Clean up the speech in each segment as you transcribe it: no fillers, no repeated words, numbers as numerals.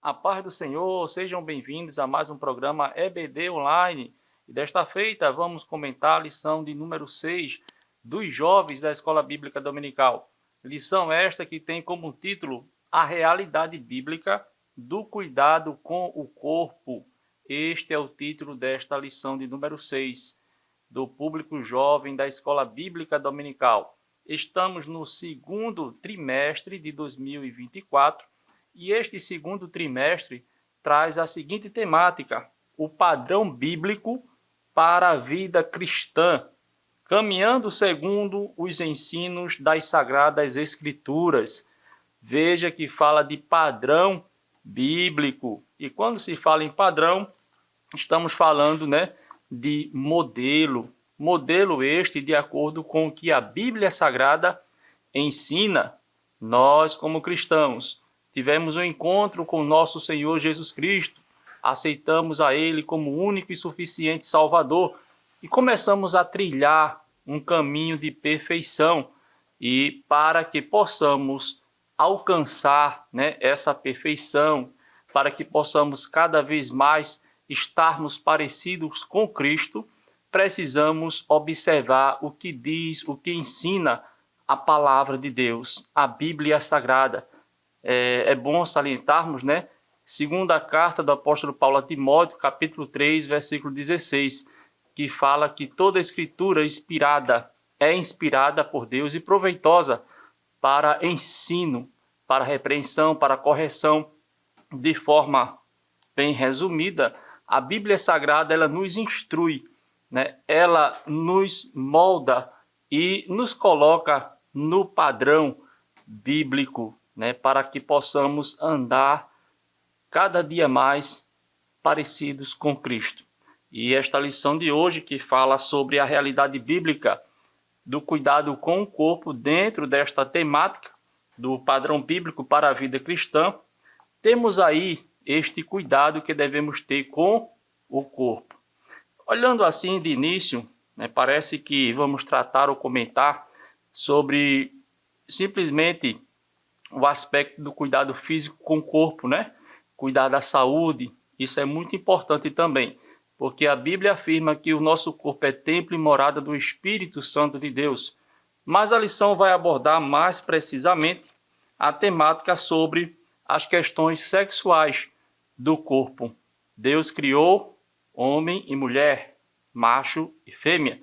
A paz do Senhor, sejam bem-vindos a mais um programa EBD Online. E desta feita vamos comentar a lição de número 6 dos jovens da Escola Bíblica Dominical. Lição esta que tem como título A Realidade Bíblica do Cuidado com o Corpo. Este é o título desta lição de número 6 do público jovem da Escola Bíblica Dominical. Estamos no segundo trimestre de 2024 e este segundo trimestre traz a seguinte temática: o padrão bíblico para a vida cristã, caminhando segundo os ensinos das Sagradas Escrituras. Veja que fala de padrão bíblico. E quando se fala em padrão, estamos falando, de modelo. Modelo este de acordo com o que a Bíblia Sagrada ensina. Nós, como cristãos, tivemos um encontro com o nosso Senhor Jesus Cristo, aceitamos a Ele como único e suficiente Salvador e começamos a trilhar um caminho de perfeição. E para que possamos alcançar, essa perfeição, para que possamos cada vez mais estarmos parecidos com Cristo, precisamos observar o que diz, o que ensina a palavra de Deus, a Bíblia Sagrada. É bom salientarmos, segunda carta do apóstolo Paulo a Timóteo, capítulo 3, versículo 16, que fala que toda a escritura é inspirada por Deus e proveitosa para ensino, para repreensão, para correção. De forma bem resumida, a Bíblia Sagrada ela nos instrui, ela nos molda e nos coloca no padrão bíblico, para que possamos andar cada dia mais parecidos com Cristo. E esta lição de hoje, que fala sobre a realidade bíblica do cuidado com o corpo dentro desta temática do padrão bíblico para a vida cristã, temos aí este cuidado que devemos ter com o corpo. Olhando assim de início, parece que vamos tratar ou comentar sobre simplesmente o aspecto do cuidado físico com o corpo, Cuidar da saúde, isso é muito importante também, porque a Bíblia afirma que o nosso corpo é templo e morada do Espírito Santo de Deus. Mas a lição vai abordar mais precisamente a temática sobre as questões sexuais do corpo. Deus criou homem e mulher, macho e fêmea,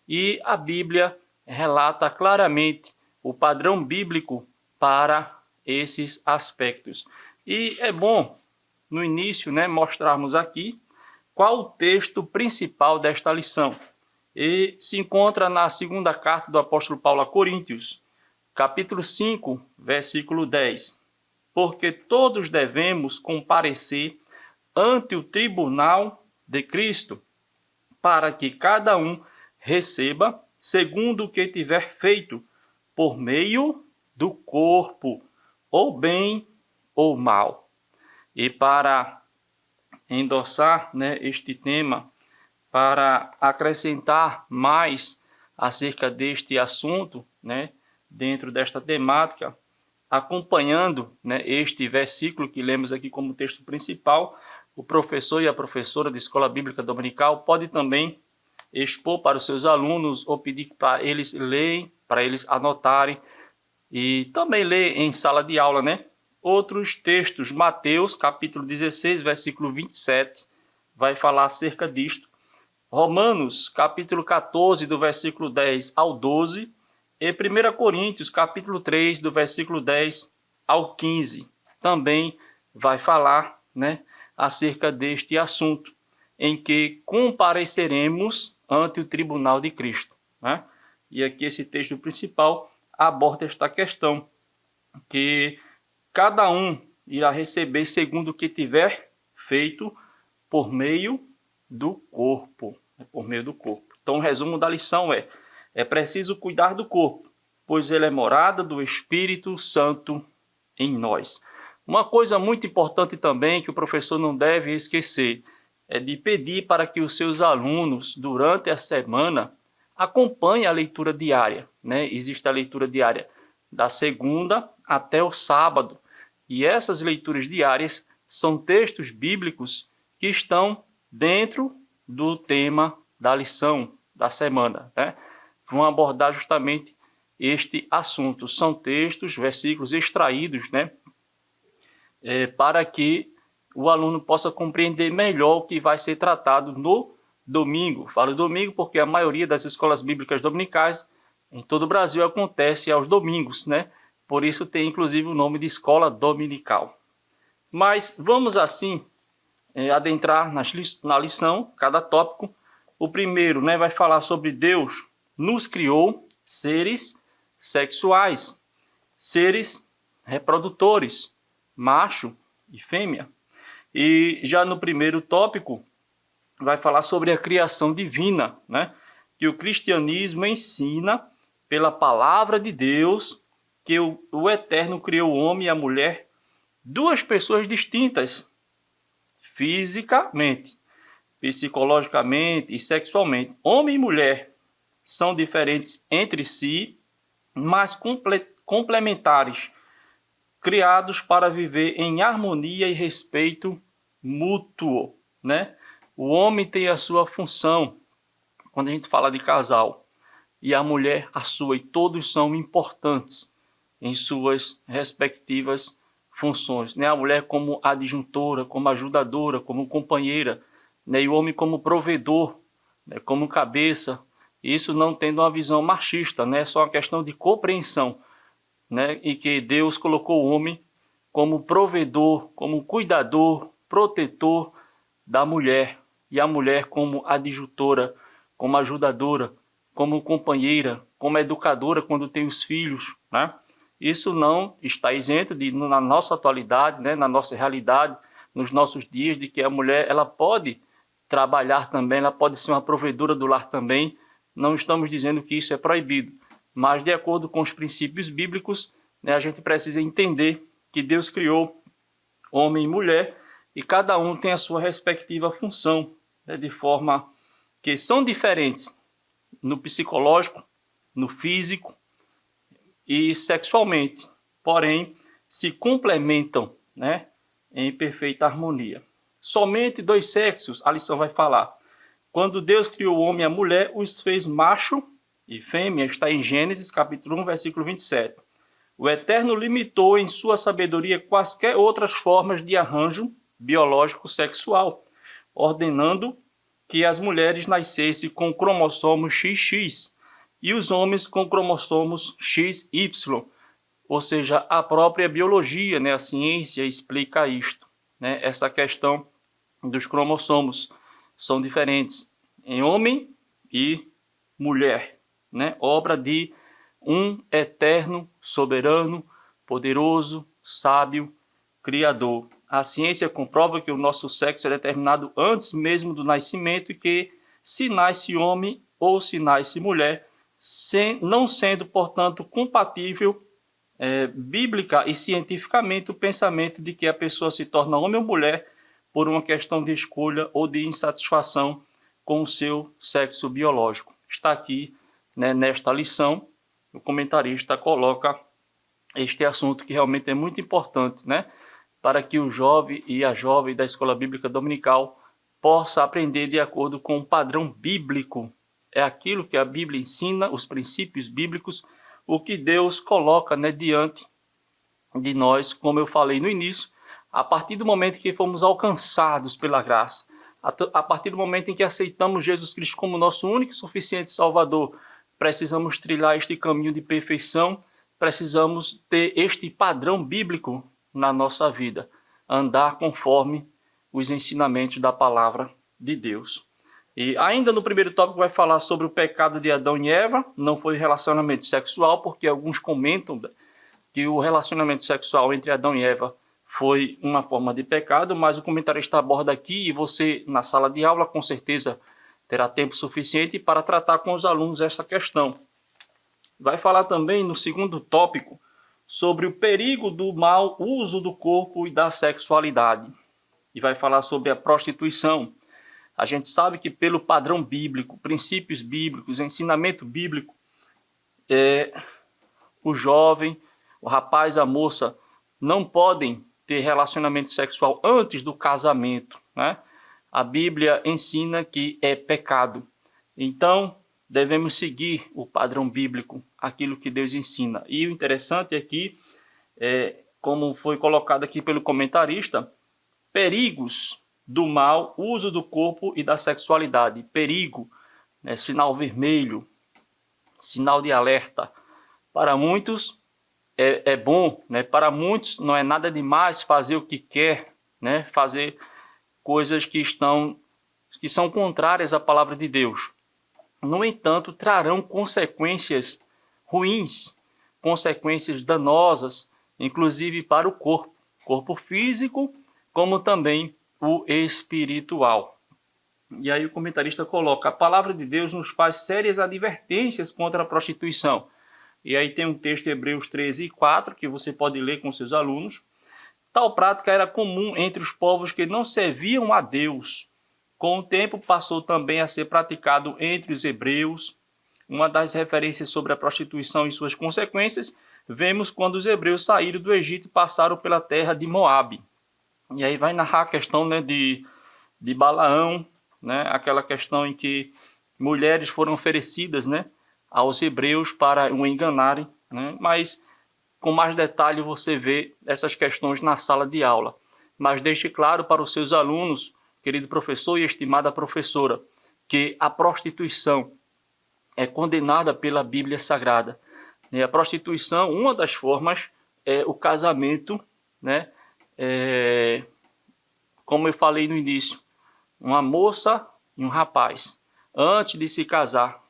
e a Bíblia relata claramente o padrão bíblico para esses aspectos. E é bom, no início, mostrarmos aqui qual o texto principal desta lição. E se encontra na segunda carta do apóstolo Paulo a Coríntios, capítulo 5, versículo 10. Porque todos devemos comparecer ante o tribunal de Cristo, para que cada um receba segundo o que tiver feito por meio do corpo, ou bem ou mal. E para endossar este tema, para acrescentar mais acerca deste assunto, dentro desta temática, acompanhando este versículo que lemos aqui como texto principal, o professor e a professora da Escola Bíblica Dominical pode também expor para os seus alunos ou pedir para eles lerem, para eles anotarem e também ler em sala de aula, outros textos. Mateus, capítulo 16, versículo 27, vai falar acerca disto. Romanos, capítulo 14, do versículo 10 ao 12, e 1 Coríntios, capítulo 3, do versículo 10 ao 15, também vai falar, acerca deste assunto, em que compareceremos ante o tribunal de Cristo, E aqui esse texto principal aborda esta questão, que cada um irá receber segundo o que tiver feito por meio do corpo. Por meio do corpo. Então, o resumo da lição é preciso cuidar do corpo, pois ele é morada do Espírito Santo em nós. Uma coisa muito importante também que o professor não deve esquecer é de pedir para que os seus alunos, durante a semana, acompanhem a leitura diária. Existe a leitura diária da segunda até o sábado. E essas leituras diárias são textos bíblicos que estão dentro do tema da lição da semana, né? Vão abordar justamente este assunto. São textos, versículos extraídos, né? Para que o aluno possa compreender melhor o que vai ser tratado no domingo. Falo domingo porque a maioria das escolas bíblicas dominicais em todo o Brasil acontece aos domingos, né? Por isso tem inclusive o nome de escola dominical. Mas vamos assim adentrar na lição, cada tópico. O primeiro, né, vai falar sobre Deus nos criou seres sexuais, seres reprodutores, macho e fêmea. E já no primeiro tópico, vai falar sobre a criação divina, né? Que o cristianismo ensina, pela palavra de Deus, que o Eterno criou o homem e a mulher, duas pessoas distintas, fisicamente, psicologicamente e sexualmente. Homem e mulher são diferentes entre si, mas complementares, criados para viver em harmonia e respeito mútuo, né? O homem tem a sua função, quando a gente fala de casal, e a mulher a sua, e todos são importantes em suas respectivas funções, né? A mulher como adjuntora, como ajudadora, como companheira, né? E o homem como provedor, né? Como cabeça. Isso não tendo uma visão machista, né? É só uma questão de compreensão, né? E que Deus colocou o homem como provedor, como cuidador, protetor da mulher, e a mulher como adjuntora, como ajudadora, como companheira, como educadora quando tem os filhos, né? Isso não está isento na nossa atualidade, né? Na nossa realidade, nos nossos dias, de que a mulher ela pode trabalhar também, ela pode ser uma provedora do lar também. Não estamos dizendo que isso é proibido, mas de acordo com os princípios bíblicos, né, a gente precisa entender que Deus criou homem e mulher e cada um tem a sua respectiva função, né, de forma que são diferentes no psicológico, no físico e sexualmente, porém se complementam, né, em perfeita harmonia. Somente dois sexos, a lição vai falar. Quando Deus criou o homem e a mulher, os fez macho e fêmea, está em Gênesis capítulo 1, versículo 27. O Eterno limitou em sua sabedoria quaisquer outras formas de arranjo biológico sexual, ordenando que as mulheres nascessem com cromossomos XX e os homens com cromossomos XY. Ou seja, a própria biologia, né, a ciência explica isto, né, essa questão dos cromossomos. São diferentes em homem e mulher, né? Obra de um eterno, soberano, poderoso, sábio, criador. A ciência comprova que o nosso sexo é determinado antes mesmo do nascimento e que se nasce homem ou se nasce mulher, não sendo, portanto, compatível bíblica e cientificamente o pensamento de que a pessoa se torna homem ou mulher por uma questão de escolha ou de insatisfação com o seu sexo biológico. Está aqui, né, nesta lição, o comentarista coloca este assunto que realmente é muito importante, né, para que o jovem e a jovem da Escola Bíblica Dominical possa aprender de acordo com o padrão bíblico. É aquilo que a Bíblia ensina, os princípios bíblicos, o que Deus coloca, né, diante de nós, como eu falei no início. A partir do momento que fomos alcançados pela graça, a partir do momento em que aceitamos Jesus Cristo como nosso único e suficiente Salvador, precisamos trilhar este caminho de perfeição, precisamos ter este padrão bíblico na nossa vida, andar conforme os ensinamentos da palavra de Deus. E ainda no primeiro tópico vai falar sobre o pecado de Adão e Eva, não foi relacionamento sexual, porque alguns comentam que o relacionamento sexual entre Adão e Eva foi uma forma de pecado, mas o comentarista aborda aqui, e você, na sala de aula, com certeza terá tempo suficiente para tratar com os alunos essa questão. Vai falar também, no segundo tópico, sobre o perigo do mau uso do corpo e da sexualidade. E vai falar sobre a prostituição. A gente sabe que pelo padrão bíblico, princípios bíblicos, ensinamento bíblico, o jovem, o rapaz, a moça, não podem ter relacionamento sexual antes do casamento, né? A Bíblia ensina que é pecado. Então, devemos seguir o padrão bíblico, aquilo que Deus ensina. E o interessante aqui, como foi colocado aqui pelo comentarista, perigos do mal, uso do corpo e da sexualidade. Perigo, né? Sinal vermelho, sinal de alerta. Para muitos é bom, né? Para muitos não é nada demais fazer o que quer, né? Fazer coisas que são contrárias à palavra de Deus. No entanto, trarão consequências ruins, consequências danosas, inclusive para o corpo físico, como também o espiritual. E aí o comentarista coloca: a palavra de Deus nos faz sérias advertências contra a prostituição. E aí tem um texto, Hebreus 13:4, que você pode ler com seus alunos. Tal prática era comum entre os povos que não serviam a Deus. Com o tempo passou também a ser praticado entre os hebreus. Uma das referências sobre a prostituição e suas consequências vemos quando os hebreus saíram do Egito e passaram pela terra de Moabe. E aí vai narrar a questão, né, de Balaão, né, aquela questão em que mulheres foram oferecidas, né, aos hebreus para o enganarem, né, mas com mais detalhe você vê essas questões na sala de aula. Mas deixe claro para os seus alunos, querido professor e estimada professora, que a prostituição é condenada pela Bíblia Sagrada. E a prostituição, uma das formas é o casamento, né? Como eu falei no início, uma moça e um rapaz, antes de se casar,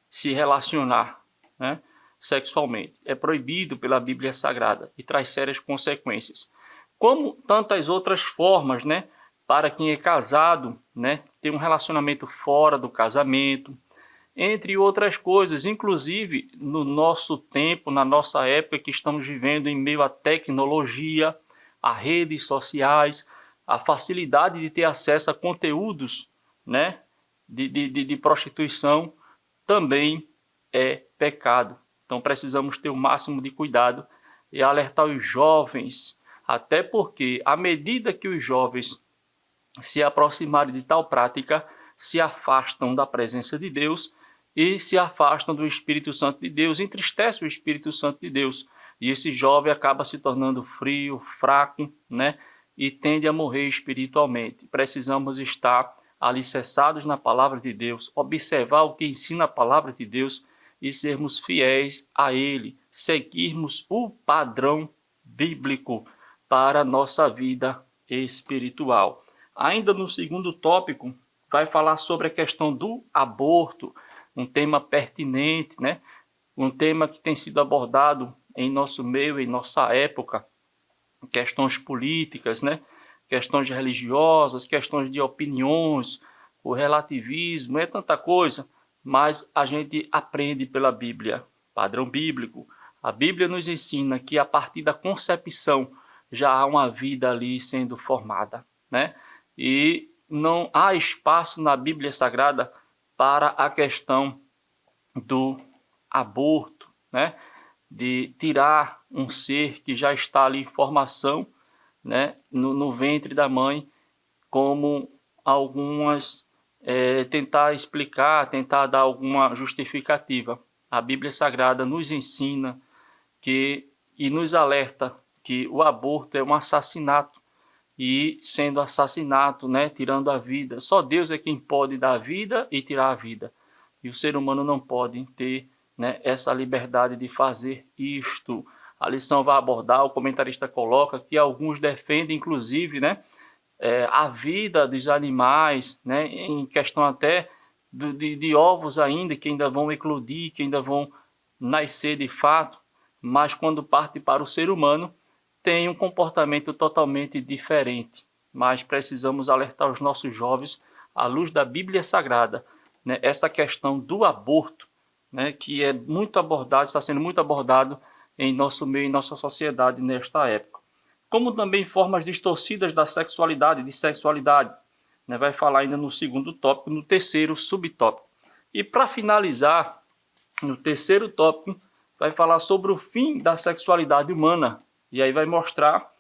se relacionar, né, sexualmente. É proibido pela Bíblia Sagrada e traz sérias consequências. Como tantas outras formas, né, para quem é casado, né, ter um relacionamento fora do casamento, entre outras coisas, inclusive no nosso tempo, na nossa época que estamos vivendo em meio à tecnologia, a redes sociais, a facilidade de ter acesso a conteúdos, né, de prostituição, também é pecado. Então precisamos ter o máximo de cuidado e alertar os jovens, até porque à medida que os jovens se aproximarem de tal prática, se afastam da presença de Deus e se afastam do Espírito Santo de Deus, entristece o Espírito Santo de Deus. E esse jovem acaba se tornando frio, fraco, né? E tende a morrer espiritualmente. Precisamos estar alicerçados na palavra de Deus, observar o que ensina a palavra de Deus e sermos fiéis a Ele, seguirmos o padrão bíblico para a nossa vida espiritual. Ainda no segundo tópico, vai falar sobre a questão do aborto, um tema pertinente, né? Um tema que tem sido abordado em nosso meio, em nossa época, questões políticas, né? Questões religiosas, questões de opiniões, o relativismo, é tanta coisa, mas a gente aprende pela Bíblia, padrão bíblico. A Bíblia nos ensina que a partir da concepção já há uma vida ali sendo formada, né? E não há espaço na Bíblia Sagrada para a questão do aborto, né? De tirar um ser que já está ali em formação, né? no ventre da mãe, como algumas tentar explicar, tentar dar alguma justificativa. A Bíblia Sagrada nos ensina e nos alerta que o aborto é um assassinato, e sendo assassinato, né, tirando a vida, só Deus é quem pode dar a vida e tirar a vida. E o ser humano não pode ter, né, essa liberdade de fazer isto. A lição vai abordar, o comentarista coloca que alguns defendem, inclusive, né, a vida dos animais, né, em questão até de ovos ainda, que ainda vão eclodir, que ainda vão nascer de fato, mas quando parte para o ser humano, tem um comportamento totalmente diferente. Mas precisamos alertar os nossos jovens, à luz da Bíblia Sagrada, né, essa questão do aborto, né, que é muito abordado, está sendo muito abordado em nosso meio, em nossa sociedade nesta época. Como também formas distorcidas da sexualidade, né, vai falar ainda no segundo tópico, no terceiro subtópico. E para finalizar, no terceiro tópico, vai falar sobre o fim da sexualidade humana. E aí vai mostrar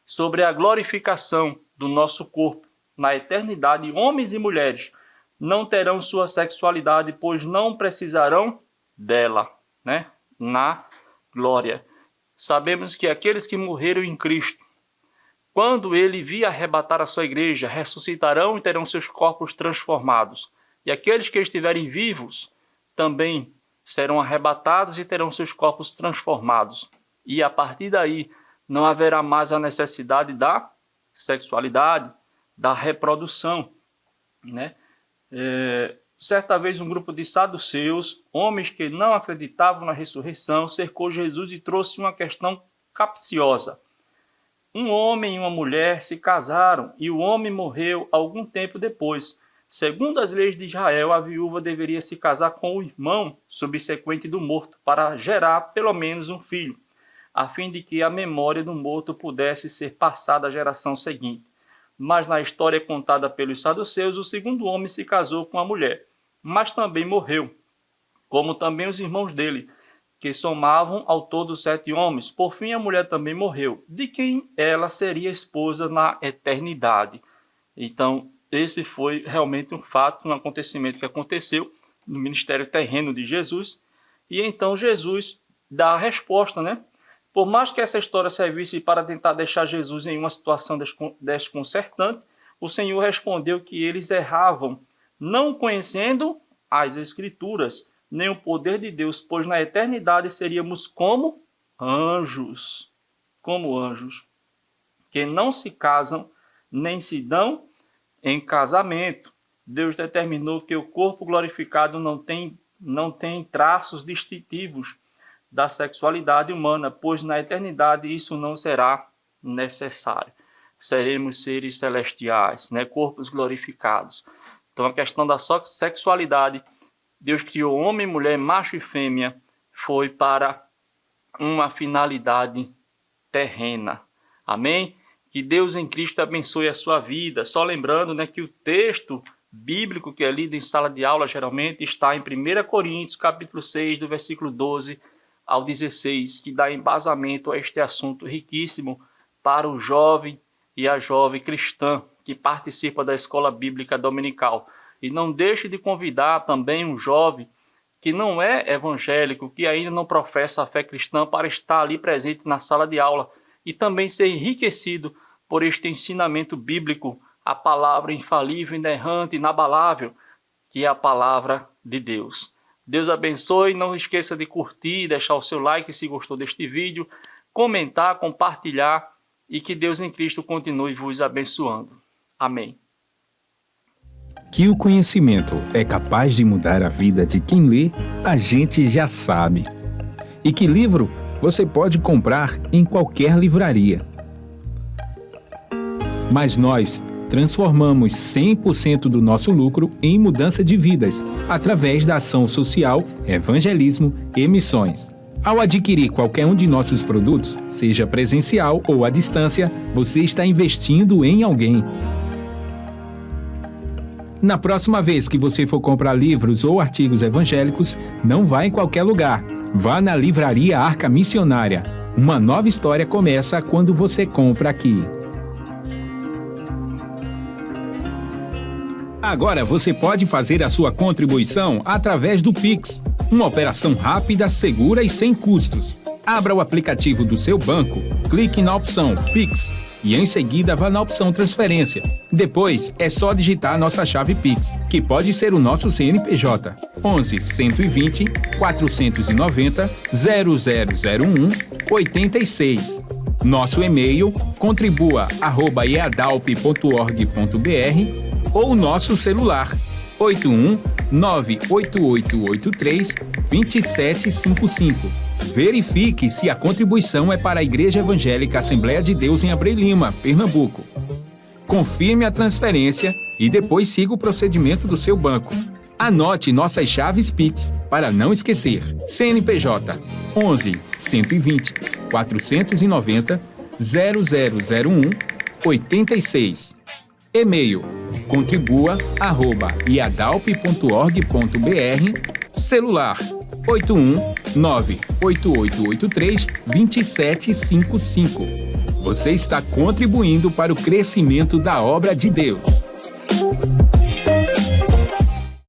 sobre a glorificação do nosso corpo. Na eternidade, homens e mulheres não terão sua sexualidade, pois não precisarão dela, né? Na glória. Sabemos que aqueles que morreram em Cristo, quando ele vier arrebatar a sua igreja, ressuscitarão e terão seus corpos transformados. E aqueles que estiverem vivos também serão arrebatados e terão seus corpos transformados. E a partir daí não haverá mais a necessidade da sexualidade, da reprodução, né? Certa vez um grupo de saduceus, homens que não acreditavam na ressurreição, cercou Jesus e trouxe uma questão capciosa. Um homem e uma mulher se casaram e o homem morreu algum tempo depois. Segundo as leis de Israel, a viúva deveria se casar com o irmão subsequente do morto para gerar pelo menos um filho, a fim de que a memória do morto pudesse ser passada à geração seguinte. Mas na história contada pelos saduceus, o segundo homem se casou com a mulher, mas também morreu, como também os irmãos dele, que somavam ao todo 7 homens. Por fim, a mulher também morreu, de quem ela seria esposa na eternidade. Então, esse foi realmente um fato, um acontecimento que aconteceu no ministério terreno de Jesus. E então Jesus dá a resposta, né? Por mais que essa história servisse para tentar deixar Jesus em uma situação desconcertante, o Senhor respondeu que eles erravam, não conhecendo as Escrituras, nem o poder de Deus, pois na eternidade seríamos como anjos, que não se casam, nem se dão em casamento. Deus determinou que o corpo glorificado não tem traços distintivos da sexualidade humana, pois na eternidade isso não será necessário. Seremos seres celestiais, né? Corpos glorificados. Então a questão da sexualidade, Deus criou homem, mulher, macho e fêmea, foi para uma finalidade terrena. Amém? Que Deus em Cristo abençoe a sua vida. Só lembrando, né, que o texto bíblico que é lido em sala de aula geralmente está em 1 Coríntios, capítulo 6, do versículo 12 ao 16, que dá embasamento a este assunto riquíssimo para o jovem e a jovem cristã que participa da escola bíblica dominical. E não deixe de convidar também um jovem que não é evangélico, que ainda não professa a fé cristã, para estar ali presente na sala de aula e também ser enriquecido por este ensinamento bíblico, a palavra infalível, inerrante, inabalável, que é a palavra de Deus. Deus abençoe, não esqueça de curtir, deixar o seu like se gostou deste vídeo, comentar, compartilhar e que Deus em Cristo continue vos abençoando. Amém. Que o conhecimento é capaz de mudar a vida de quem lê, a gente já sabe. E que livro você pode comprar em qualquer livraria. Mas nós transformamos 100% do nosso lucro em mudança de vidas, através da ação social, evangelismo e missões. Ao adquirir qualquer um de nossos produtos, seja presencial ou à distância, você está investindo em alguém. Na próxima vez que você for comprar livros ou artigos evangélicos, não vá em qualquer lugar. Vá na Livraria Arca Missionária. Uma nova história começa quando você compra aqui. Agora você pode fazer a sua contribuição através do Pix. Uma operação rápida, segura e sem custos. Abra o aplicativo do seu banco, clique na opção Pix e em seguida vá na opção Transferência. Depois é só digitar a nossa chave Pix, que pode ser o nosso CNPJ 11 120 490 0001 86. Nosso e-mail contribua@eadalp.org.br ou nosso celular 81 98883 2755. Verifique se a contribuição é para a Igreja Evangélica Assembleia de Deus em Abreu Lima, Pernambuco. Confirme a transferência e depois siga o procedimento do seu banco. Anote nossas chaves Pix para não esquecer. CNPJ 11 120 490 0001 86. E-mail contribua@iadalp.org.br. Celular 81 98883 2755. você está contribuindo para o crescimento da obra de Deus.